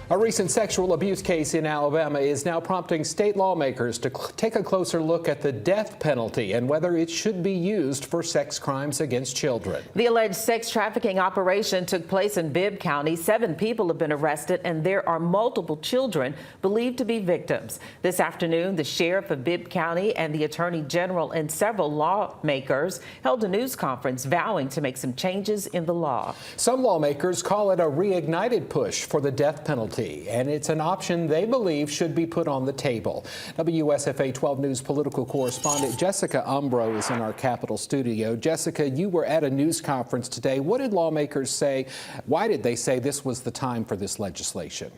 A recent sexual abuse case in Alabama is now prompting state lawmakers to take a closer look at the death penalty and whether it should be used for sex crimes against children. The alleged sex trafficking operation took place in Bibb County. 7 people have been arrested, and there are multiple children believed to be victims. This afternoon, the sheriff of Bibb County and the attorney general and several lawmakers held a news conference vowing to make some changes in the law. Some lawmakers call it a reignited push for the death penalty, and it's an option they believe should be put on the table. WSFA 12 News political correspondent Jessica Umbro is in our Capitol studio. Jessica, you were at a news conference today. What did lawmakers say? Why did they say this was the time for this legislation?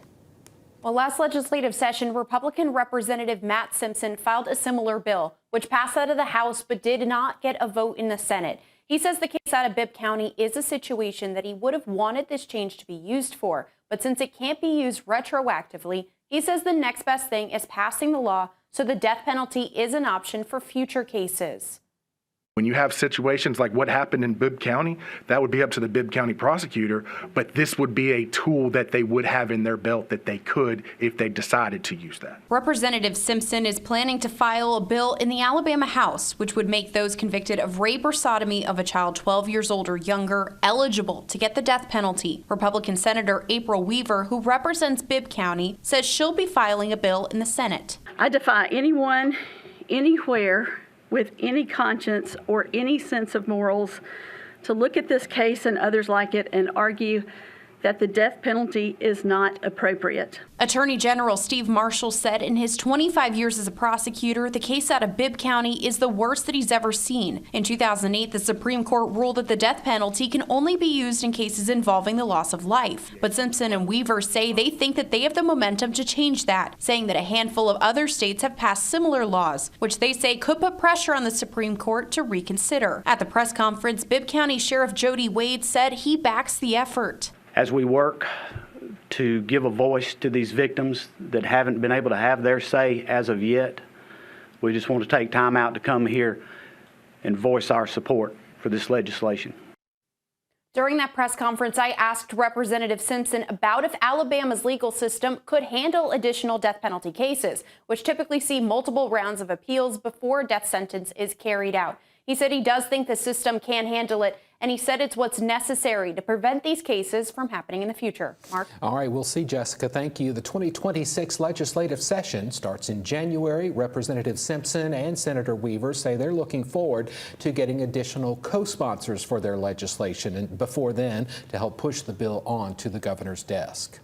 Well, last legislative session, Republican Representative Matt Simpson filed a similar bill, which passed out of the House but did not get a vote in the Senate. He says the case out of Bibb County is a situation that he would have wanted this change to be used for. But since it can't be used retroactively, he says the next best thing is passing the law so the death penalty is an option for future cases. When you have situations like what happened in Bibb County, that would be up to the Bibb County prosecutor, but this would be a tool that they would have in their belt that they could if they decided to use that. Representative Simpson is planning to file a bill in the Alabama House, which would make those convicted of rape or sodomy of a child 12 years old or younger eligible to get the death penalty. Republican Senator April Weaver, who represents Bibb County, says she'll be filing a bill in the Senate. I defy anyone, anywhere, with any conscience or any sense of morals to look at this case and others like it and argue that the death penalty is not appropriate. Attorney General Steve Marshall said in his 25 years as a prosecutor, the case out of Bibb County is the worst that he's ever seen. In 2008, the Supreme Court ruled that the death penalty can only be used in cases involving the loss of life. But Simpson and Weaver say they think that they have the momentum to change that, saying that a handful of other states have passed similar laws, which they say could put pressure on the Supreme Court to reconsider. At the press conference, Bibb County Sheriff Jody Wade said he backs the effort. As we work to give a voice to these victims that haven't been able to have their say as of yet, we just want to take time out to come here and voice our support for this legislation. During that press conference, I asked Representative Simpson about if Alabama's legal system could handle additional death penalty cases, which typically see multiple rounds of appeals before a death sentence is carried out. He said he does think the system can handle it, and he said it's what's necessary to prevent these cases from happening in the future. Mark? All right, we'll see, Jessica. Thank you. The 2026 legislative session starts in January. Representative Simpson and Senator Weaver say they're looking forward to getting additional co-sponsors for their legislation and before then to help push the bill on to the governor's desk.